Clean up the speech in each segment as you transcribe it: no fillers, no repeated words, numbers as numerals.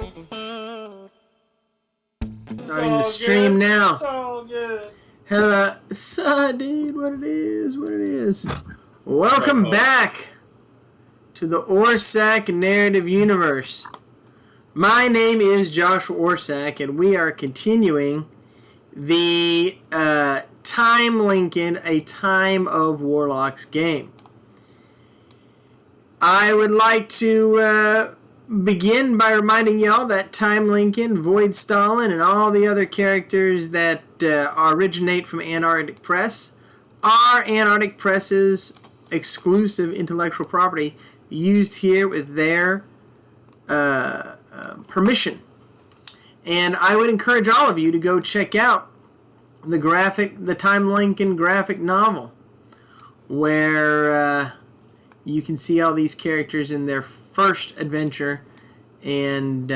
Starting the stream now. So good. Hello, dude. What it is. Welcome back to the Orsak narrative universe. My name is Josh Orsak, and we are continuing the Time Lincoln, a Time of Warlocks game. I would like to begin by reminding y'all that Time Lincoln, Void Stalin, and all the other characters that originate from Antarctic Press are Antarctic Press's exclusive intellectual property used here with their permission. And I would encourage all of you to go check out the Time Lincoln graphic novel, where you can see all these characters in their first adventure, and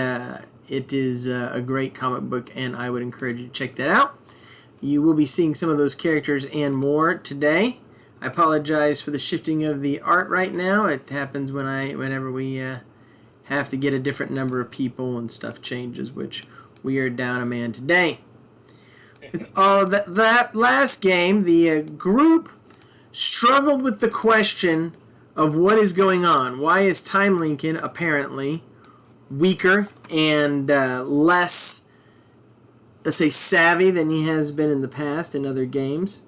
it is a great comic book, and I would encourage you to check that out. You will be seeing some of those characters and more today. I apologize for the shifting of the art right now. It happens whenever we have to get a different number of people and stuff changes, which we are down a man today. With all that last game, the group struggled with the question of what is going on. Why is Time Lincoln apparently weaker and less, let's say, savvy than he has been in the past in other games?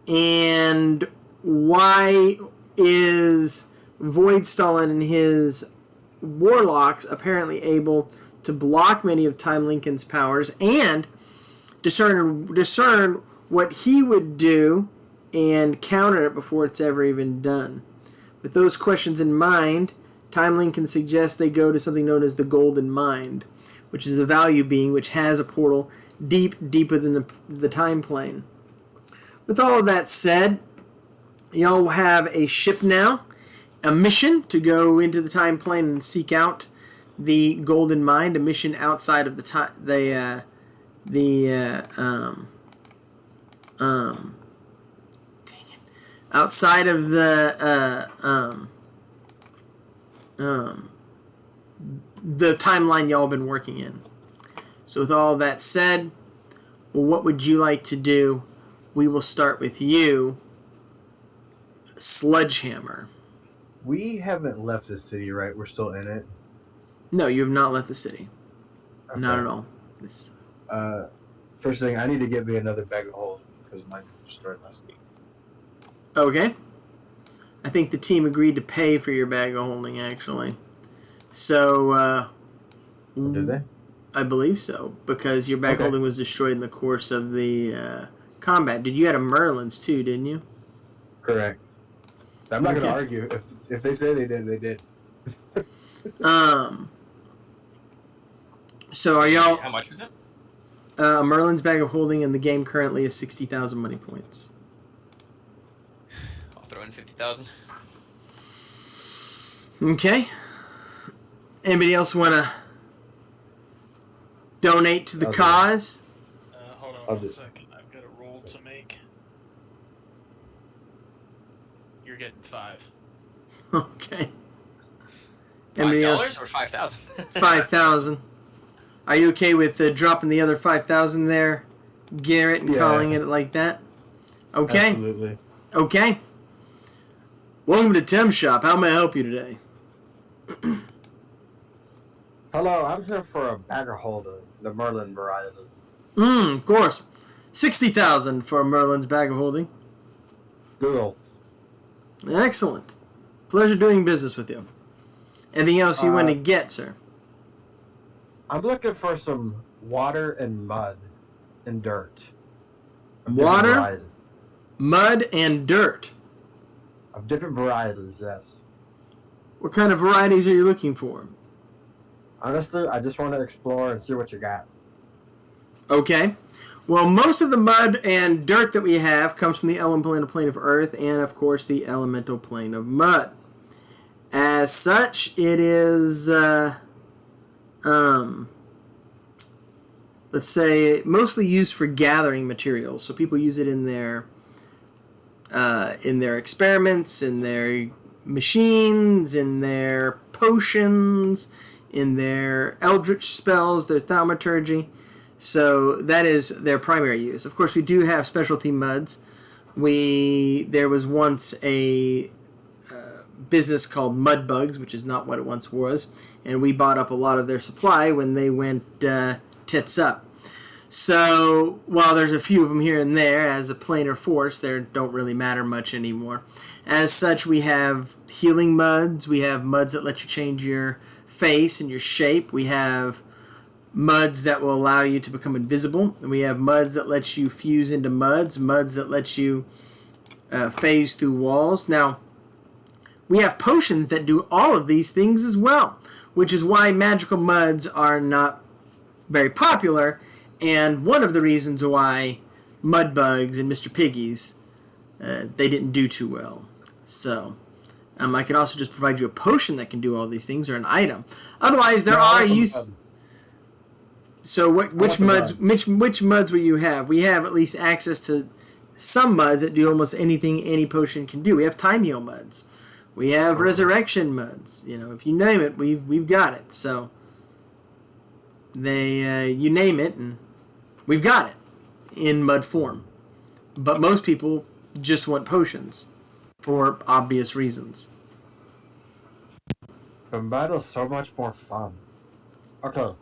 And why is Void Stalin and his warlocks apparently able to block many of Time Lincoln's powers and discern what he would do and counter it before it's ever even done? With those questions in mind, Time Lincoln suggests they go to something known as the Golden Mind, which is a value being which has a portal deep within the time plane. With all of that said, y'all have a ship now, a mission to go into the time plane and seek out the Golden Mind, a mission outside of outside of the timeline y'all been working in. So with all that said, what would you like to do? We will start with you, Sledgehammer. We haven't left the city, right? We're still in it. No, you have not left the city. Okay. Not at all. First thing, I need to get me another bag of holes because mine was destroyed last week. Okay. I think the team agreed to pay for your bag of holding, actually. So, Did they? I believe so, because your bag holding was destroyed in the course of the combat. You had a Merlin's too, didn't you? Correct. I'm not going to argue. If they say they did, they did. So are y'all... How much was it? Merlin's bag of holding in the game currently is 60,000 money points. I'll throw in 50,000. Okay. Anybody else want to donate to the cause? Hold on one second. I've got a roll to make. You're getting 5. Okay. Anybody $5 else? or 5,000? 5,000. Are you okay with dropping the other 5,000 there, Garrett, and calling it like that? Okay. Absolutely. Okay. Welcome to Tim Shop. How may I help you today? Hello, I'm here for a bag of holding, the Merlin variety. Of course. 60,000 for Merlin's bag of holding. Deal. Excellent. Pleasure doing business with you. Anything else you want to get, sir? I'm looking for some water and mud and dirt. Water, mud, and dirt. Of different varieties, yes. What kind of varieties are you looking for? Honestly, I just want to explore and see what you got. Okay. Well, most of the mud and dirt that we have comes from the elemental plane of earth and, of course, the elemental plane of mud. As such, it is, let's say, mostly used for gathering materials. So people use it in their experiments, in their machines, in their potions, in their eldritch spells, their thaumaturgy. So that is their primary use. Of course, we do have specialty muds. There was once a business called Mud Bugs, which is not what it once was, and we bought up a lot of their supply when they went tits up. So while there's a few of them here and there as a planar force, they don't really matter much anymore. As such, we have healing muds. We have muds that let you change your face and your shape. We have muds that will allow you to become invisible. And we have muds that let you fuse into muds that let you phase through walls. Now, we have potions that do all of these things as well, which is why magical muds are not very popular, and one of the reasons why Mudbugs and Mr. Piggies, they didn't do too well. So, I can also just provide you a potion that can do all these things, or an item. Otherwise, there are use. So, which muds will you have? We have at least access to some muds that do almost anything any potion can do. We have time heal muds. We have resurrection muds. If you name it, we've got it. So you name it, and we've got it in mud form. But most people just want potions for obvious reasons. The mud is so much more fun. Okay.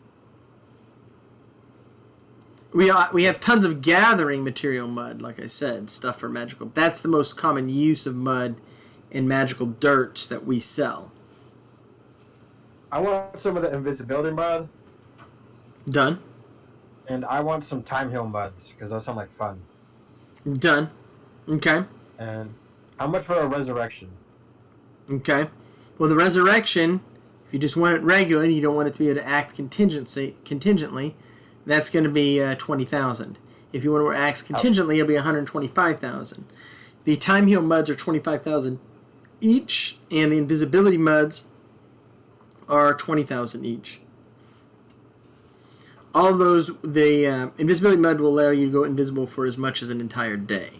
We have tons of gathering material mud, like I said, stuff for magical. That's the most common use of mud in magical dirts that we sell. I want some of the invisibility mud. Done. And I want some time heal muds, because those sound like fun. Done. Okay. And how much for a resurrection? Okay. Well, the resurrection, if you just want it regular and you don't want it to be able to act contingently, that's going to be 20,000. If you want to act contingently, it'll be 125,000. The time heal muds are 25,000 each, and the invisibility muds are 20,000 each. All of those, the invisibility mud will allow you to go invisible for as much as an entire day.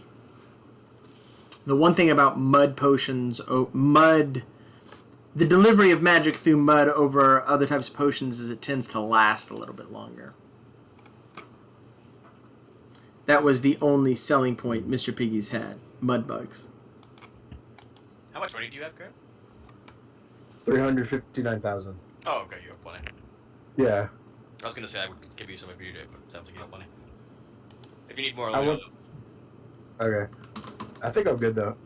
The one thing about mud potions, the delivery of magic through mud over other types of potions is it tends to last a little bit longer. That was the only selling point Mr. Piggy's had, mud bugs. How much money do you have, Grant? 359,000. Oh, okay, you have plenty. Yeah. I was gonna say I would give you some if you did, but it sounds like you have plenty. If you need more, let me know. Okay. I think I'm good though.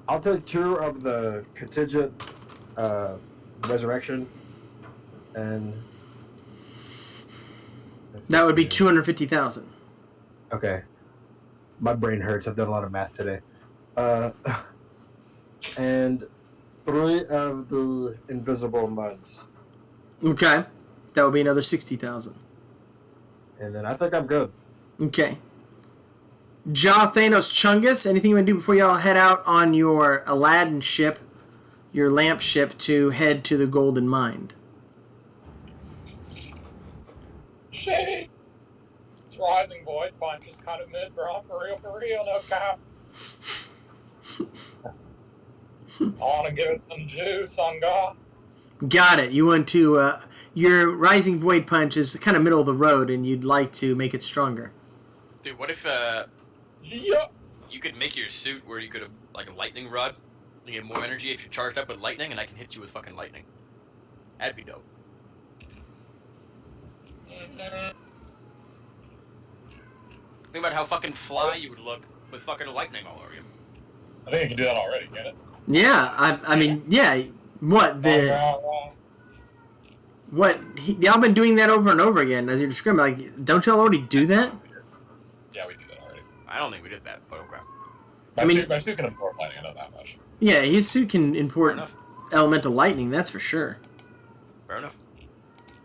I'll take 2 of the contingent resurrection, and that would be 250,000. Okay. My brain hurts. I've done a lot of math today. And 3 of the invisible muds. Okay. That would be another 60,000. And then I think I'm good. Okay. Ja Thanos Chungus, anything you want to do before y'all head out on your Aladdin ship, your lamp ship, to head to the Golden Mine? Shit! It's Rising Void Punch is kind of mid, bro. For real, no cap. I want to give it some juice on God. Got it. You want to, your Rising Void Punch is kind of middle of the road, and you'd like to make it stronger. Dude, what if, Yup. you could make your suit where you could have, like, a lightning rod, you get more energy if you're charged up with lightning, and I can hit you with fucking lightning. That'd be dope. Mm-hmm. Think about how fucking fly you would look with fucking lightning all over you. I think you can do that already, can it? Yeah, I mean, yeah. What y'all been doing that over and over again as you're describing? Like, don't y'all already do that? Yeah, we do that already. I don't think we did that, but okay. My suit can import lightning, I know that much. Yeah, his suit can import elemental lightning. That's for sure. Fair enough.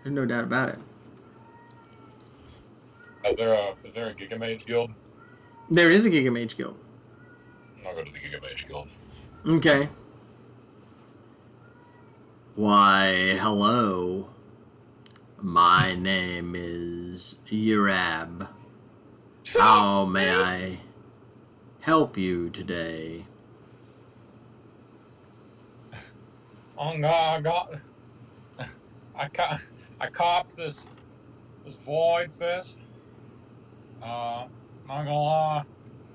There's no doubt about it. Is there a Gigamage guild? There is a Gigamage guild. I'll go to the Gigamage guild. Okay. Why, hello. My name is Yerab. How may I help you today? Oh God, I copped this void fist. Not gonna lie,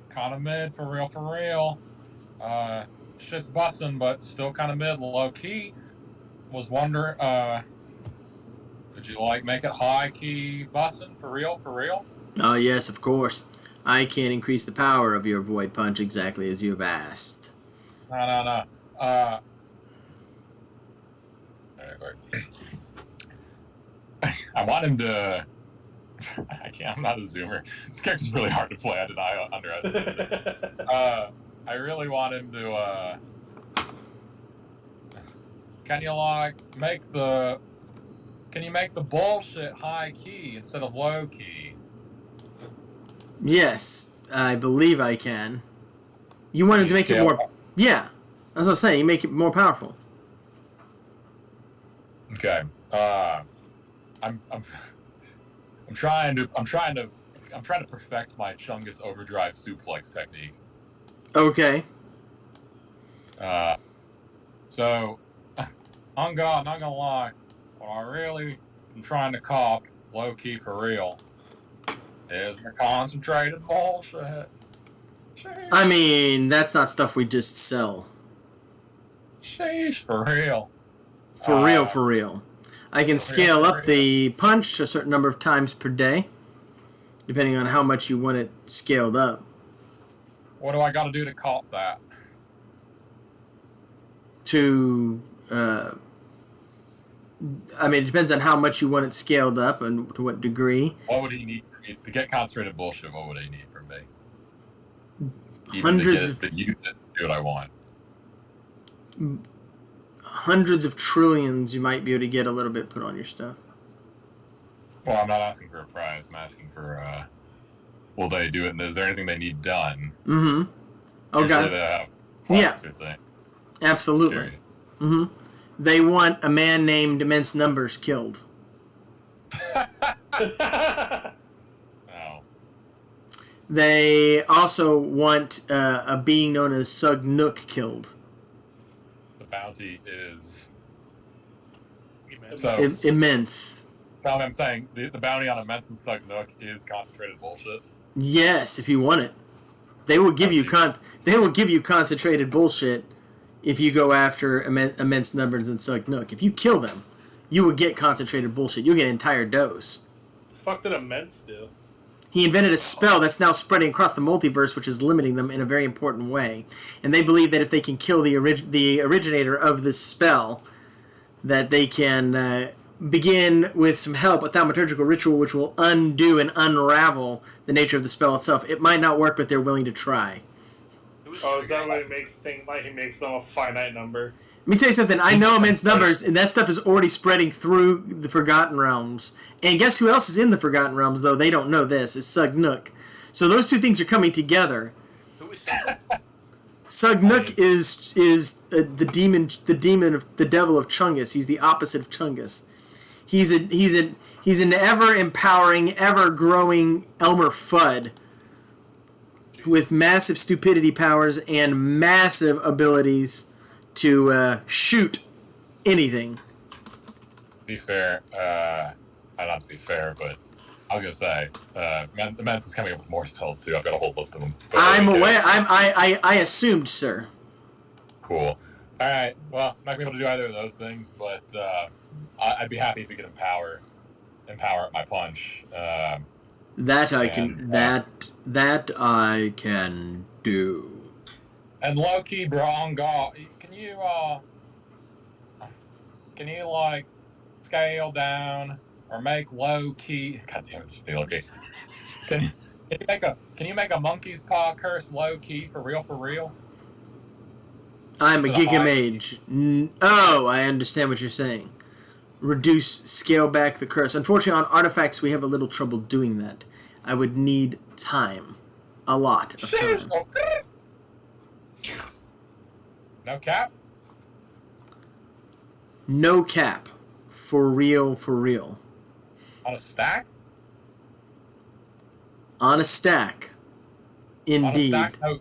kind of mid for real, for real. Shit's busting, but still kind of mid, low key. Was wondering, could you like make it high key busting for real, for real? Oh, yes, of course. I can increase the power of your void punch exactly as you have asked. No. I want him to. I can't. I'm not a zoomer. This character's really hard to play. I underestimate it. I really want him to. Can you make the bullshit high key instead of low key? Yes, I believe I can. You wanted to make it more... Yeah, that's what I'm saying. You make it more powerful. Okay. I'm trying to perfect my Chungus overdrive suplex technique. Okay. So I'm not gonna lie, what I really am trying to cop, low key for real, is the concentrated bullshit. I mean, that's not stuff we just sell. Sheesh, for real. For real. I can scale up the punch a certain number of times per day, depending on how much you want it scaled up. What do I got to do to cop that? I mean, it depends on how much you want it scaled up and to what degree. What would he need to get concentrated bullshit? What would he need from me? Hundreds to use it to do what I want. Hundreds of trillions you might be able to get a little bit put on your stuff. Well, I'm not asking for a prize. I'm asking for, will they do it? And is there anything they need done? Mm-hmm. Okay. Yeah. Absolutely. Mm-hmm. They want a man named Immense Numbers killed. Oh. They also want a being known as Sug Nook killed. The bounty is Immense. Tell me, I'm saying the bounty on Immense and Sug Nook is concentrated bullshit. Yes, if you want it, they will give you concentrated bullshit if you go after Immense Numbers and Sug Nook. If you kill them, you will get concentrated bullshit. You'll get an entire dose. The fuck did Immense do? He invented a spell that's now spreading across the multiverse, which is limiting them in a very important way. And they believe that if they can kill the originator of this spell, that they can begin with some help, a thaumaturgical ritual which will undo and unravel the nature of the spell itself. It might not work, but they're willing to try. Oh, is that what it makes things like he makes them a finite number? Let me tell you something. I know Immense Numbers, and that stuff is already spreading through the Forgotten Realms. And guess who else is in the Forgotten Realms, though? They don't know this. It's Sug Nook. So those two things are coming together. Who is Sug? Sug Nook is the devil of Chungus. He's the opposite of Chungus. He's an ever empowering, ever growing Elmer Fudd with massive stupidity powers and massive abilities to shoot anything. To be fair, not to be fair, but I was gonna say, the Men's is coming up with more spells too. I've got a whole list of them. I'm aware. I assumed, sir. Cool. All right. Well, I'm not gonna be able to do either of those things, but I'd be happy if we could empower my punch. That I can do. And low-key, Brongo, can you like scale down or make low-key? God damn it, this feel okay. Can you make a monkey's paw curse low-key for real? I'm a Giga Mage. Oh, I understand what you're saying. Scale back the curse. Unfortunately, on artifacts, we have a little trouble doing that. I would need time. A lot of time. No cap? No cap. For real. On a stack? On a stack. Indeed. On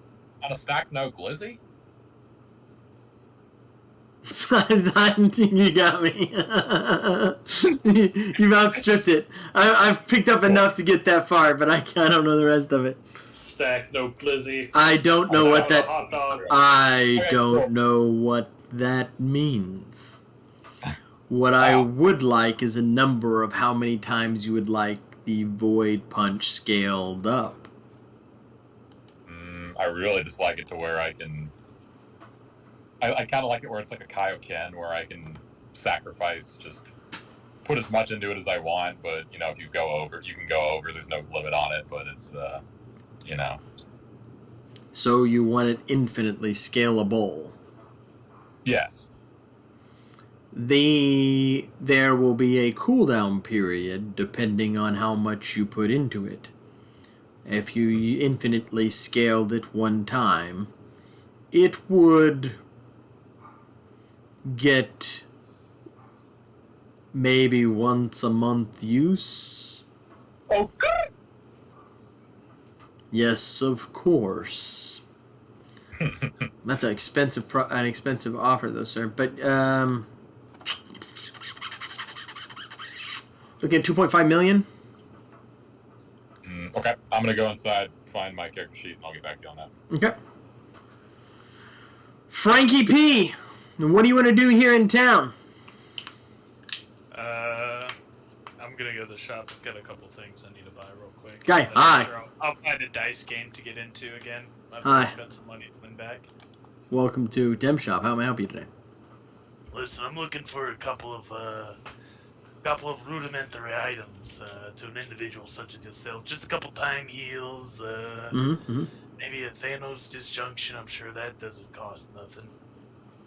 a stack, no glizzy? You got me. You've outstripped it. I've picked up enough to get that far, but I don't know the rest of it. Stack, no glizzy. I don't know what that. Hot dog. I don't know what that means. What I would like is a number of how many times you would like the void punch scaled up. I really just like it to where I can. I kind of like it where it's like a Kaioken, where I can sacrifice, just put as much into it as I want. But you know, if you go over, you can go over. There's no limit on it, but it's you know. So you want it infinitely scalable. Yes. There will be a cooldown period depending on how much you put into it. If you infinitely scaled it one time, it would get maybe once a month use. Oh, good. Yes, of course. That's an expensive offer, though, sir. But looking at 2.5 million. Okay, I'm gonna go inside, find my character sheet, and I'll get back to you on that. Okay. Frankie P, what do you want to do here in town? I'm gonna go to the shop. Got a couple things I need to buy real quick. Guy, hi. I'll find a dice game to get into again. I've Hi. spent some money to win back. Welcome to Dem Shop. How may I help you today? Listen, I'm looking for a couple of rudimentary items to an individual such as yourself. Just a couple time heals, maybe a Thanos disjunction. I'm sure that doesn't cost nothing.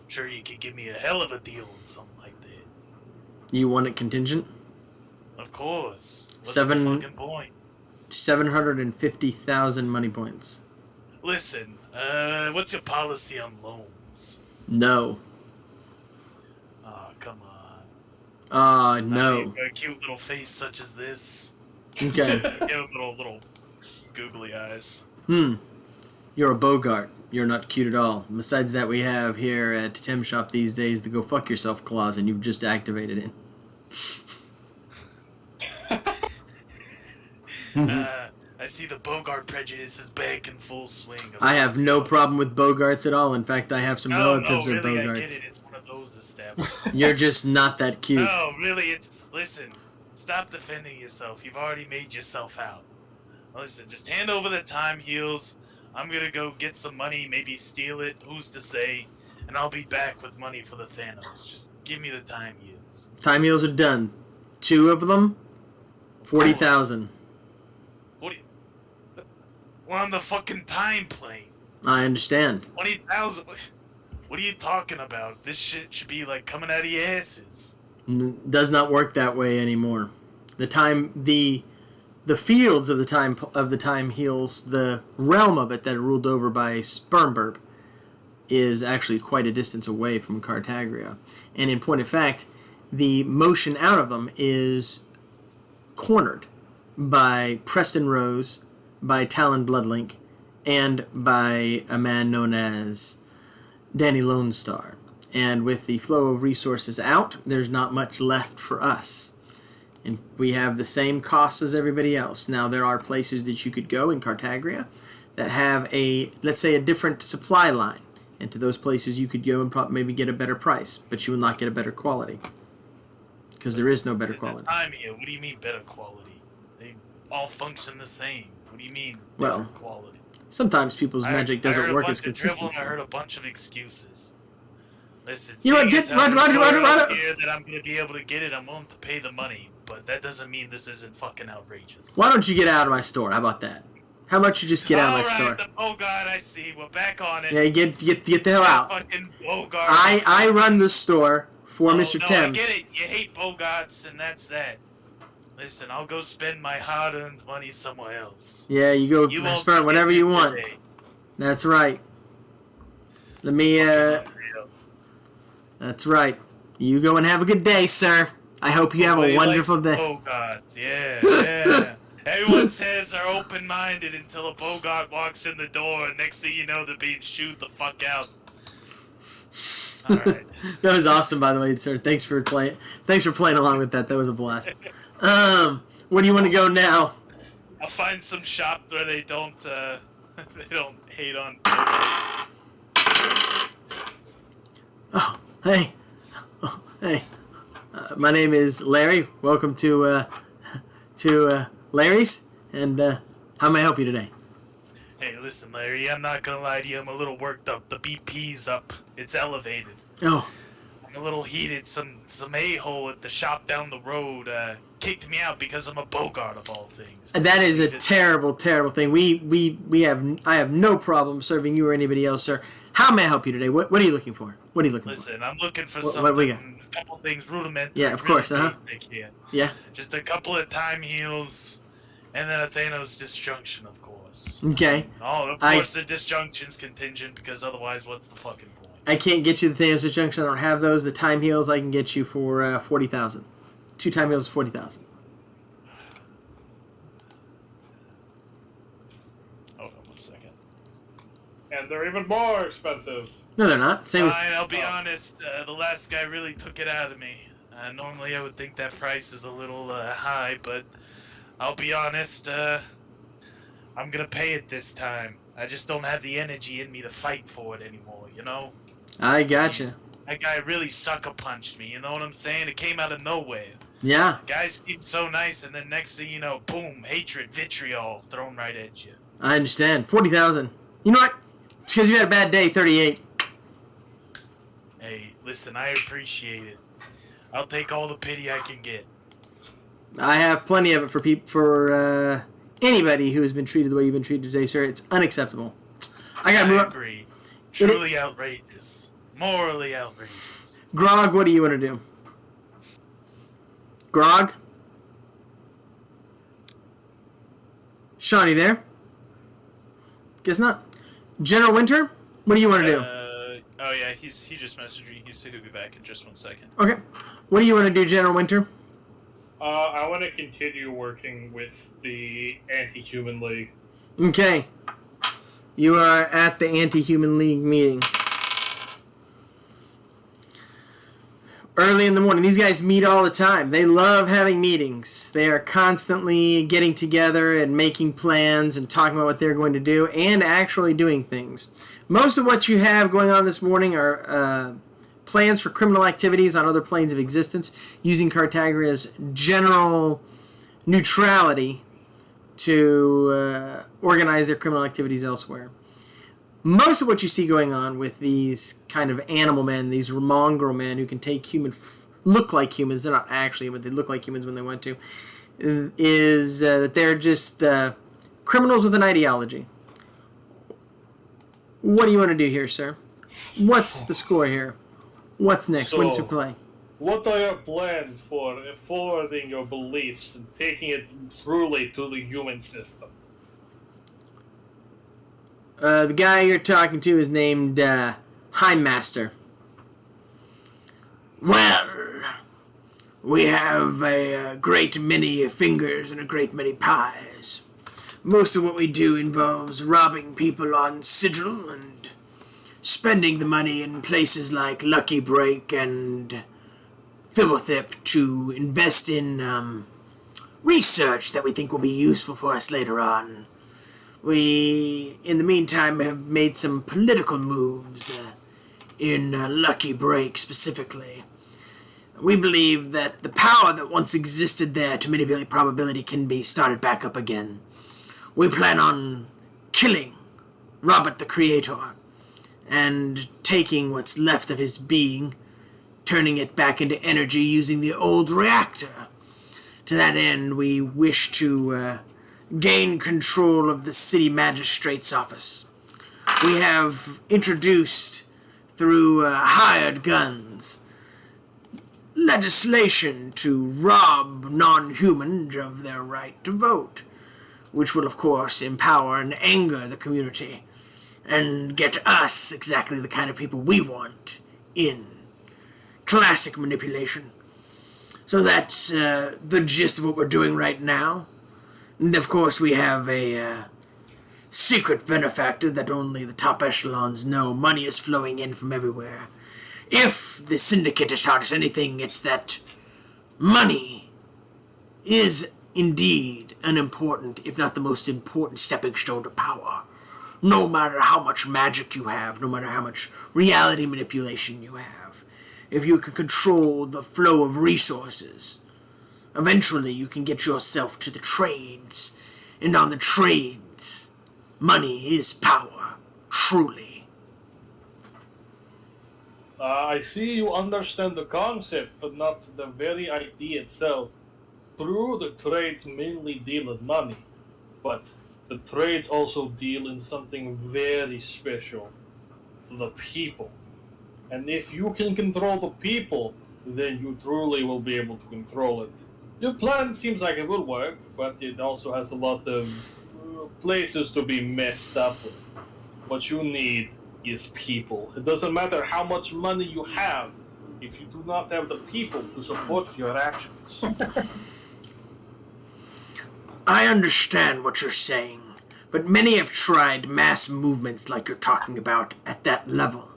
I'm sure you could give me a hell of a deal on something like that. You want it contingent? Of course. What's Seven- the fucking point? 750,000 money points. Listen, what's your policy on loans? No. Oh, come on. No. A cute little face such as this. Okay. Give him little googly eyes. You're a Bogart. You're not cute at all. Besides that, we have here at Tim Shop these days the Go Fuck Yourself clause, and you've just activated it. I see the Bogart prejudice is back in full swing. I have no problem with Bogarts at all. In fact, I have some relatives really, with I Bogarts. get it. It's one of those established. You're just not that cute. No, really, listen, stop defending yourself. You've already made yourself out. Listen, just hand over the time heals. I'm gonna go get some money, maybe steal it, who's to say, and I'll be back with money for the Thanos. Just give me the time heals. Time heals are done. 2 of them, 40,000. We're on the fucking time plane. I understand. 20,000. What are you talking about? This shit should be like coming out of your asses. Does not work that way anymore. The fields of the time heals, the realm of it that are ruled over by Spermburb, is actually quite a distance away from Cartagria. And in point of fact, the motion out of them is cornered by Preston Rose, by Talon Bloodlink, and by a man known as Danny Lone Star. And with the flow of resources out, there's not much left for us. And we have the same costs as everybody else. Now, there are places that you could go in Cartagria that have let's say, a different supply line. And to those places you could go and maybe get a better price, but you will not get a better quality. Because there is no better quality. Time here. What do you mean better quality? They all function the same. What do you mean Well, different quality? Sometimes people's magic doesn't work as consistently. I heard a bunch of excuses. Listen, You know what, Roger. Here that I'm going to be able to get it, I'm willing to pay the money, but that doesn't mean this isn't fucking outrageous. Why don't you get out of my store? How about that? How about you just get out of my store? Oh God, I see. We're back on it. Yeah, get the hell out. Fucking Bogart. I run the store for Mr. No, Thames. I get it. You hate Bogarts, and that's that. Listen, I'll go spend my hard-earned money somewhere else. Yeah, you go You won't spend whatever you forget want. today. That's right. Let me, That's right. You go and have a good day, sir. I hope you have a wonderful day. Bogarts, yeah. Everyone says they're open-minded until a Bogart walks in the door, and next thing you know, they're being shooed the fuck out. All right. That was awesome, by the way, sir. Thanks for playing along with that. That was a blast. Where do you want to go now? I'll find some shop where they don't hate on. Oh, hey. My name is Larry. Welcome to Larry's. And how may I help you today? Hey, listen, Larry. I'm not gonna lie to you. I'm a little worked up. The BP's up. It's elevated. Oh, I'm a little heated. Some a-hole at the shop down the road kicked me out because I'm a Bogart of all things. that is a terrible, terrible thing. I have no problem serving you or anybody else, sir. How may I help you today? What are you looking for? What are you looking Listen, I'm looking for What we got? something. A couple things rudimentary. Yeah, of course, really uh-huh. basic here. Yeah. Just a couple of time heals, and then a Thanos disjunction, of course. for? Okay. Oh, of course the disjunction's contingent because otherwise, what's the fucking point? I can't get you the Thanos Junction. I don't have those. The time heals I can get you for 40,000. 2 time heals, 40,000. Hold on 1 second. And they're even more expensive. No, they're not. Same as. Fine, I'll be honest. The last guy really took it out of me. Normally, I would think that price is a little high, but I'll be honest. I'm gonna pay it this time. I just don't have the energy in me to fight for it anymore. You know? I gotcha. That guy really sucker punched me. You know what I'm saying? It came out of nowhere. Yeah, Guys seem so nice, and then next thing you know, boom, hatred, vitriol thrown right at you. I understand. 40,000. You know what? It's because you had a bad day. 38. Hey, listen, I appreciate it. I'll take all the pity I can get. I have plenty of it for anybody who has been treated the way you've been treated today, sir. It's unacceptable. I gotta move I on. agree. Truly outrageous. Morally outrageous. Grog, what do you want to do? Grog? Shawnee there? Guess not. General Winter, what do you want to do? Oh yeah, he just messaged me. He said he'll be back in just 1 second. Okay. What do you want to do, General Winter? I want to continue working with the Anti-Human League. Okay. You are at the Anti-Human League meeting. Early in the morning. These guys meet all the time. They love having meetings. They are constantly getting together and making plans and talking about what they're going to do and actually doing things. Most of what you have going on this morning are plans for criminal activities on other planes of existence, using Cartagria's general neutrality to organize their criminal activities elsewhere. Most of what you see going on with these kind of animal men, these mongrel men who can take look like humans, they're not actually human, they look like humans when they want to, is that they're just criminals with an ideology. What do you want to do here, sir? What's the score here? What's next? What is your play? What are your plans for forwarding your beliefs and taking it truly to the human system? The guy you're talking to is named Master. Well, we have a great many fingers and a great many pies. Most of what we do involves robbing people on sigil and spending the money in places like Lucky Break and Fibblethip to invest in research that we think will be useful for us later on. We, in the meantime, have made some political moves in Lucky Break specifically. We believe that the power that once existed there to manipulate probability can be started back up again. We plan on killing Robert the Creator and taking what's left of his being, turning it back into energy using the old reactor. To that end, we wish to gain control of the city magistrate's office. We have introduced, through hired guns, legislation to rob non-humans of their right to vote, which will, of course, empower and anger the community and get us exactly the kind of people we want in. Classic manipulation. So that's the gist of what we're doing right now. And of course we have a secret benefactor that only the top echelons know. Money is flowing in from everywhere. If the Syndicate has taught us anything, it's that money is indeed an important, if not the most important, stepping stone to power. No matter how much magic you have, no matter how much reality manipulation you have, if you can control the flow of resources, eventually you can get yourself to the trades, and on the trades, money is power, truly. I see you understand the concept, but not the very idea itself. True, the trades mainly deal in money, but the trades also deal in something very special. The people. And if you can control the people, then you truly will be able to control it. Your plan seems like it will work, but it also has a lot of places to be messed up with. What you need is people. It doesn't matter how much money you have if you do not have the people to support your actions. I understand what you're saying, but many have tried mass movements like you're talking about at that level.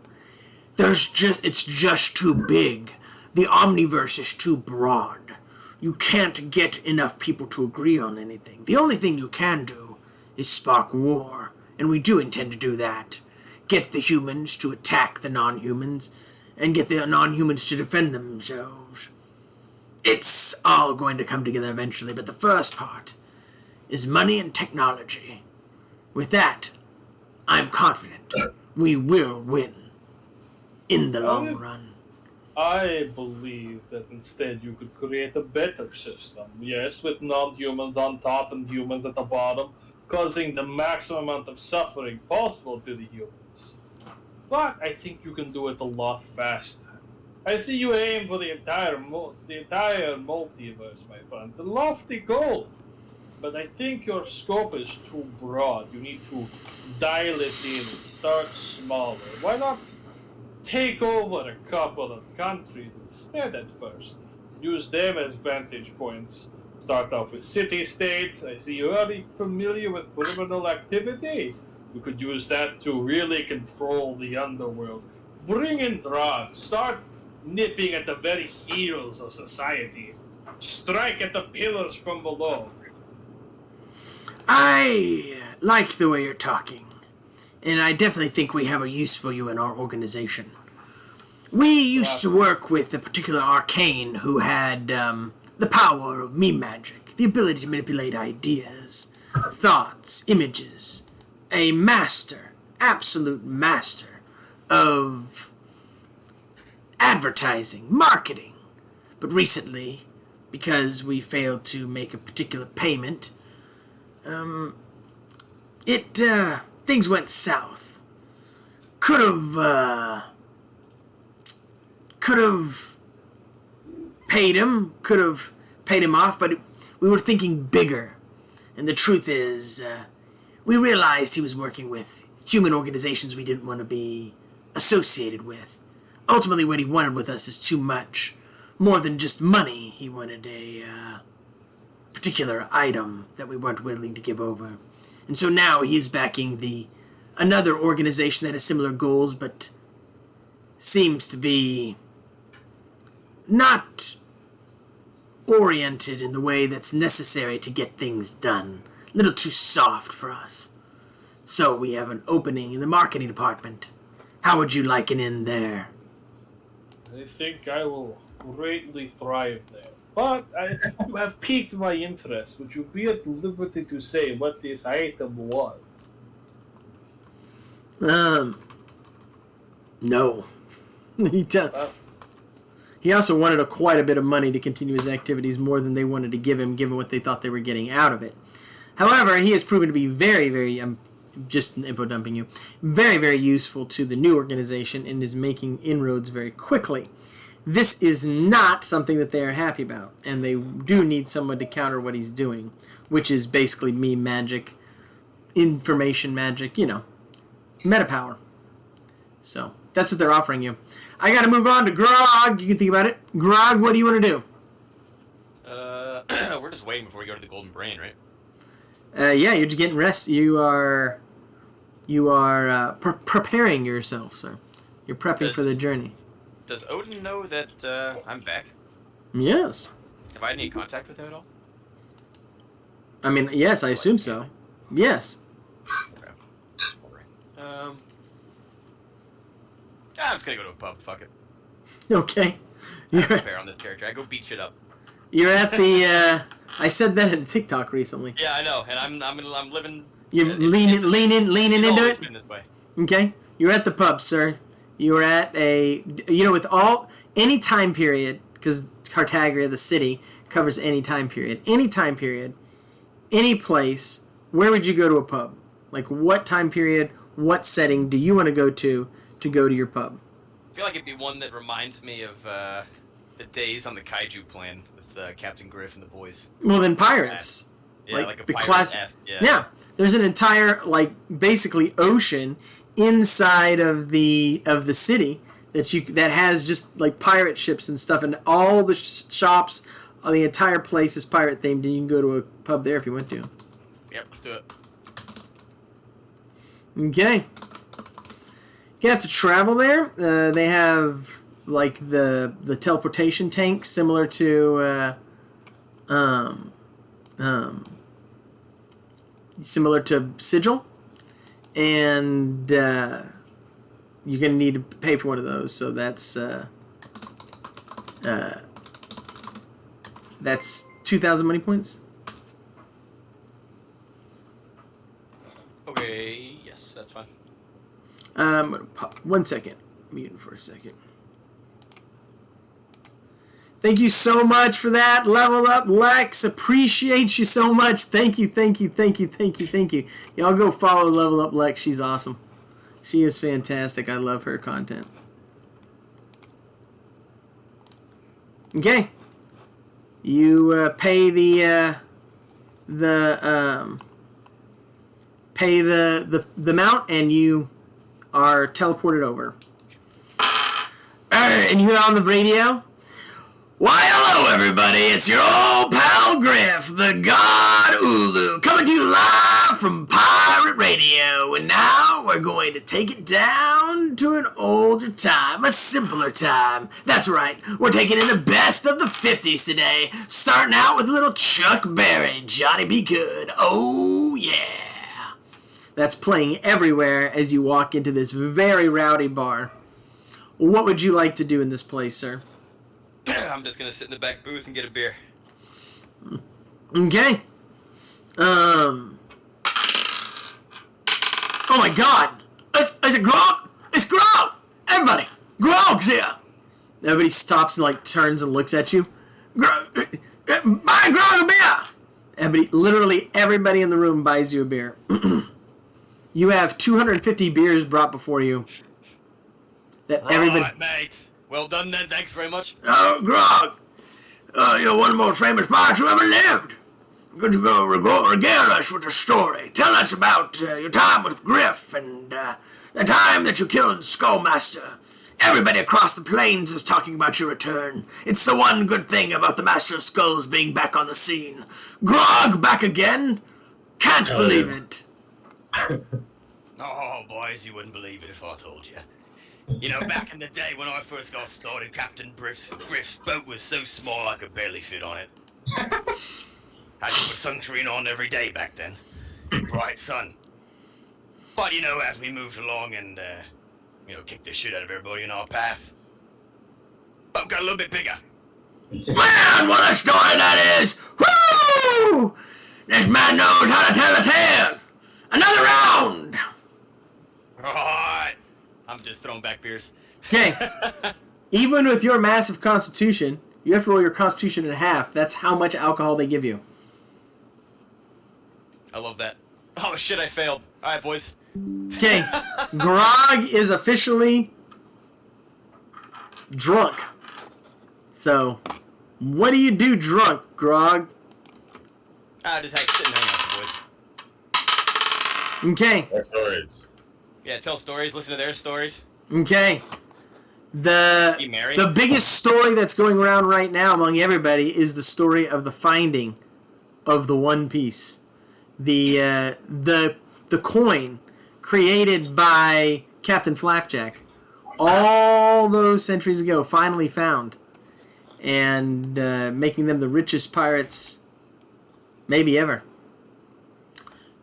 It's just too big. The omniverse is too broad. You can't get enough people to agree on anything. The only thing you can do is spark war, and we do intend to do that. Get the humans to attack the non-humans, and get the non-humans to defend themselves. It's all going to come together eventually, but the first part is money and technology. With that, I'm confident we will win in the long run. I believe that instead you could create a better system. Yes, with non-humans on top and humans at the bottom, causing the maximum amount of suffering possible to the humans. But I think you can do it a lot faster. I see you aim for the entire multiverse, my friend. A lofty goal. But I think your scope is too broad. You need to dial it in, start smaller. Why not take over a couple of countries instead at first? Use them as vantage points. Start off with city-states. I see you're already familiar with criminal activity. You could use that to really control the underworld. Bring in drugs. Start nipping at the very heels of society. Strike at the pillars from below. I like the way you're talking, and I definitely think we have a use for you in our organization. We used to work with a particular arcane who had the power of meme magic, the ability to manipulate ideas, thoughts, images. A master, absolute master of advertising, marketing. But recently, because we failed to make a particular payment, things went south. Could have paid him off, but we were thinking bigger. And the truth is, we realized he was working with human organizations we didn't want to be associated with. Ultimately, what he wanted with us is too much. More than just money, he wanted a particular item that we weren't willing to give over. And so now he is backing another organization that has similar goals, but seems to be not oriented in the way that's necessary to get things done. A little too soft for us. So we have an opening in the marketing department. How would you like an in there? I think I will greatly thrive there. But you have piqued my interest. Would you be at liberty to say what this item was? No. He also wanted quite a bit of money to continue his activities, more than they wanted to give him, given what they thought they were getting out of it. However, he has proven to be very, very, just info dumping you, very, very useful to the new organization and is making inroads very quickly. This is not something that they are happy about, and they do need someone to counter what he's doing, which is basically meme magic, information magic, meta power. So, that's what they're offering you. I gotta move on to Grog. You can think about it. Grog, what do you want to do? We're just waiting before we go to the Golden Brain, right? Yeah, you're just getting rest. You are preparing yourself, sir. You're prepping for the journey. Does Odin know that I'm back? Yes. Have I had any contact with him at all? I mean, yes, I assume so. Yes. Okay. I'm just gonna go to a pub. Fuck it. Okay. I You're, prepare on this character. I go beat shit up. you're at the. I said that in TikTok recently. Yeah, I know, and I'm living. You're it's leaning it's into always it. been this way. Okay. You're at the pub, sir. You're at a. With any time period, because Cartagria, the city, covers any time period. Any time period, any place. Where would you go to a pub? Like, what time period, what setting do you want to go to your pub? I feel like it'd be one that reminds me of the days on the kaiju plan with Captain Griff and the boys. Well, then Pirates. Yeah, like a the pirate class. Yeah. Yeah, there's an entire basically ocean inside of the city that has just pirate ships and stuff, and all the shops, the entire place is pirate themed, and you can go to a pub there if you want to. Yep, let's do it. Okay. You have to travel there. They have the teleportation tank similar to Sigil, and you're gonna need to pay for one of those. So that's 2,000 money points. Okay, yes, that's fine. I'm gonna pop 1 second. Mute for a second. Thank you so much for that. Level Up Lex. Appreciate you so much. Thank you. Y'all go follow Level Up Lex. She's awesome. She is fantastic. I love her content. Okay. You pay the amount, and you are teleported over. And you hear on the radio, "Why, hello, everybody. It's your old pal Griff, the God Ulu, coming to you live from Pirate Radio. And now we're going to take it down to an older time, a simpler time. That's right. We're taking in the best of the 50s today, starting out with little Chuck Berry, Johnny Be Good. Oh, yeah." That's playing everywhere as you walk into this very rowdy bar. What would you like to do in this place, sir? I'm just gonna sit in the back booth and get a beer. Okay. Oh my God! It's a Grog! It's Grog! Everybody! Grog's here! Everybody stops and turns and looks at you. Buy Grog a beer! Literally everybody in the room buys you a beer. You have 250 beers brought before you. Right, mate. Well done then. Thanks very much. Oh, Grog! You're one of the most famous pirates who ever lived. Could you go regale us with a story? Tell us about your time with Griff and the time that you killed Skullmaster. Everybody across the plains is talking about your return. It's the one good thing about the Master of Skulls being back on the scene. Grog back again? Can't believe it. Oh, boys, you wouldn't believe it if I told you. You know, back in the day when I first got started, Captain Griff's boat was so small I could barely fit on it. Had to put sunscreen on every day back then. Bright sun. But, as we moved along and, kicked the shit out of everybody in our path, boat got a little bit bigger. Man, what a story that is! Woo! This man knows how to tell a tale! Another round! Alright. I'm just throwing back beers. Okay. Even with your massive constitution, you have to roll your constitution in half. That's how much alcohol they give you. I love that. Oh shit, I failed. Alright, boys. Okay. Grog is officially drunk. So, what do you do drunk, Grog? I just sit and hang out with the boys. Okay. More stories. Yeah, tell stories, listen to their stories. Okay. The biggest story that's going around right now among everybody is the story of the finding of the One Piece. The coin created by Captain Flapjack all those centuries ago finally found, and making them the richest pirates maybe ever.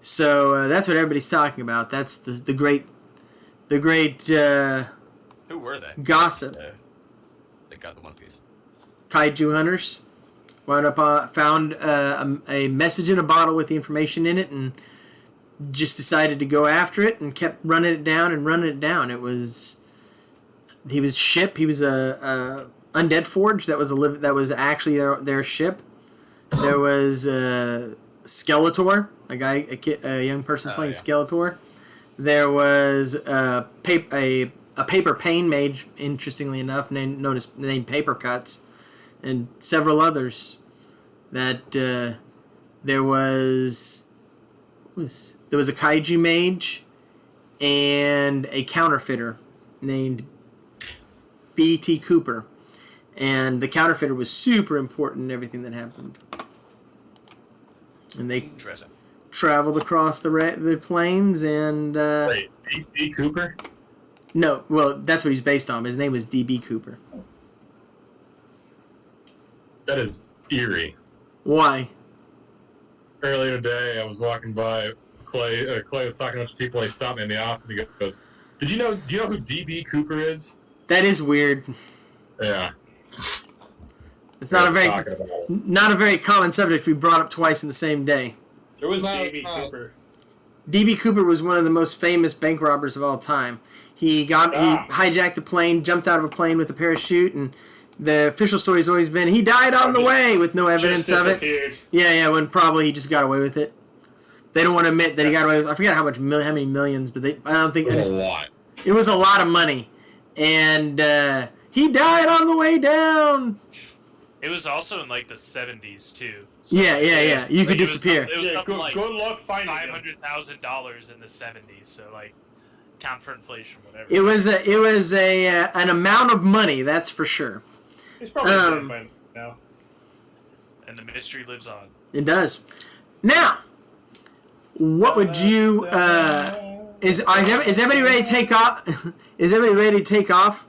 So that's what everybody's talking about. That's the great Who were they? gossip. They got the One Piece. Kaiju hunters wound up found a message in a bottle with the information in it, and just decided to go after it, and kept running it down and running it down. He was a undead forge that was actually their ship. There was Skeletor, a young person playing Skeletor. There was a paper pain mage, interestingly enough, named Paper Cuts, and several others. That there was a kaiju mage and a counterfeiter named B.T. Cooper, and the counterfeiter was super important in everything that happened. And they traveled across the plains and... Wait, B.T. Cooper? No, well, that's what he's based on. His name was D.B. Cooper. That is eerie. Why? Earlier today, I was walking by Clay. Clay was talking to a bunch of people. He stopped me in the office and he goes, do you know who D.B. Cooper is? That is weird. Yeah. It's not a very common subject to be brought up twice in the same day. There was D.B. Cooper. D.B. Cooper was one of the most famous bank robbers of all time. He hijacked a plane, jumped out of a plane with a parachute, and the official story has always been he died on the way with no evidence of it. Yeah, when probably he just got away with it. They don't want to admit that he got away with. I forget how many millions, but I don't think a lot. It was a lot of money, and he died on the way down. It was also in like the 70s too. So yeah. You could disappear. It was something like good luck finding $500,000 in the 70s. So like, count for inflation, whatever. It was an amount of money, that's for sure. He's probably dead by now. And the mystery lives on. It does. Now, what would you? Is everybody ready to take off? Is everybody ready to take off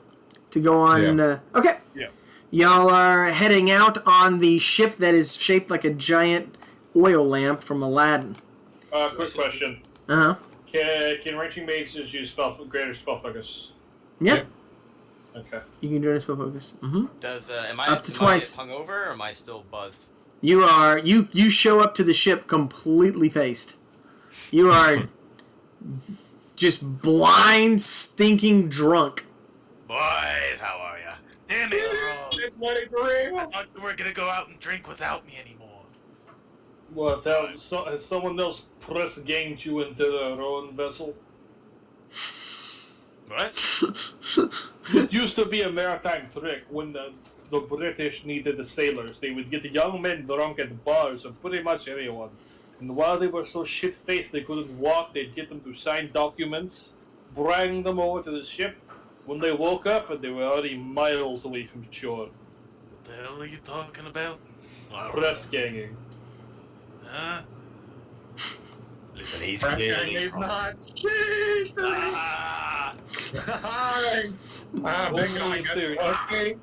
to go on? Yeah. Okay. Yeah. Y'all are heading out on the ship that is shaped like a giant oil lamp from Aladdin. Quick question. Uh huh. Can ranging mages use greater spell focus? Yeah. Okay. You can do it in spell focus. Mm-hmm. Am I Up to twice. hungover or am I still buzzed? You are you show up to the ship completely faced. You are just blind, stinking drunk. Boys, how are ya? Damn it, Earl. It's letting real. I thought you were gonna go out and drink without me anymore. What? Has someone else press ganged you into their own vessel? What? It used to be a maritime trick when the British needed the sailors. They would get young men drunk at bars of pretty much anyone. And while they were so shit-faced they couldn't walk, they'd get them to sign documents, bring them over to the ship. When they woke up, and they were already miles away from shore. What the hell are you talking about? Press ganging. Huh? Listen, he's Press clearly gang is drunk. not cheap.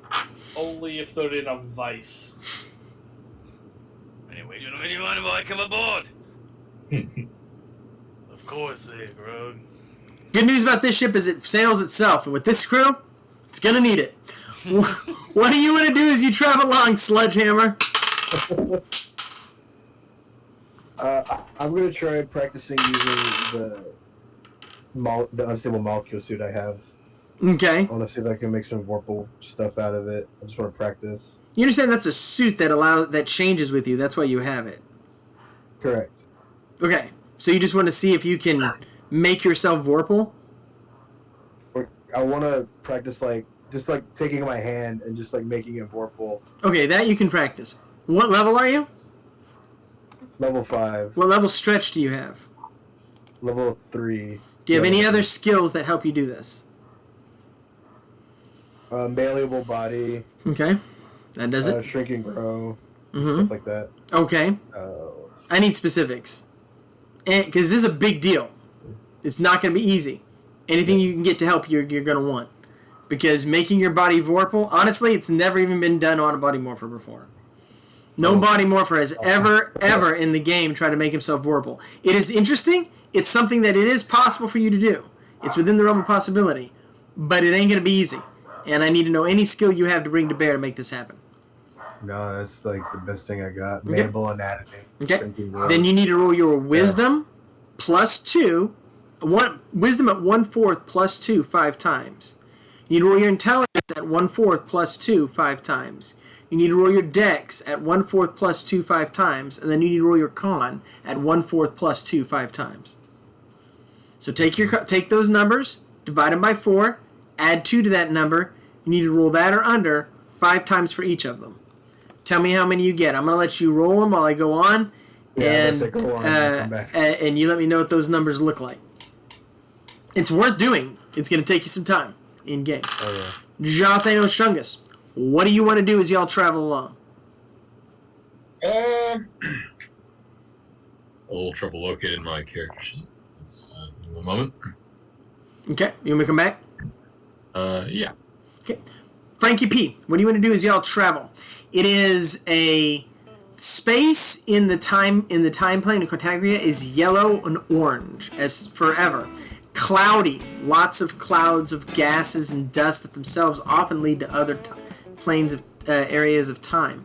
Only if they're in a vice. Anyway, gentlemen, you mind if I come aboard? Of course, there, Grog. Good news about this ship is it sails itself, and with this crew, it's gonna need it. What do you want to do as you travel along, Sledgehammer? I'm gonna try practicing using the unstable molecule suit I have. Okay. I want to see if I can make some Vorpal stuff out of it. I just want to practice. You understand that's a suit that changes with you. That's why you have it. Correct. Okay. So you just want to see if you can make yourself Vorpal? I want to practice just taking my hand and just making it Vorpal. Okay, that you can practice. What level are you? Level 5. What level stretch do you have? Level 3. Do you have any other skills that help you do this? Malleable body. Okay. That does it? Shrink and grow. Mm-hmm. Stuff like that. Okay. I need specifics. Because this is a big deal. It's not going to be easy. Anything you can get to help, you're going to want. because making your body vorpal, honestly, it's never even been done on a body morpher before. No body morpher has ever in the game tried to make himself vorpal. It is interesting. It's something that it is possible for you to do. It's within the realm of possibility, but it ain't going to be easy. And I need to know any skill you have to bring to bear to make this happen. No, that's like the best thing I got. Okay. Mandible anatomy. Okay. Then you need to roll your wisdom plus 2. Wisdom at 1/4 plus 2 5 times. You need to roll your intelligence at 1/4 plus 2 5 times. You need to roll your dex at 1/4 plus 2 5 times, and then you need to roll your con at 1/4 plus 2 5 times. So take those numbers, divide them by 4, add 2 to that number. You need to roll that or under 5 times for each of them. Tell me how many you get. I'm going to let you roll them while I go on, and you let me know what those numbers look like. It's worth doing. It's going to take you some time in game. Oh, yeah. Jathanos Shungus, what do you want to do as y'all travel along? A little trouble locating my character sheet. Let's give me a moment. Okay, you want me to come back? Yeah. Okay. Frankie P, what do you want to do as y'all travel? It is a space in the time plane of Cartagria is yellow and orange as forever. Cloudy, lots of clouds of gases and dust that themselves often lead to other planes of areas of time.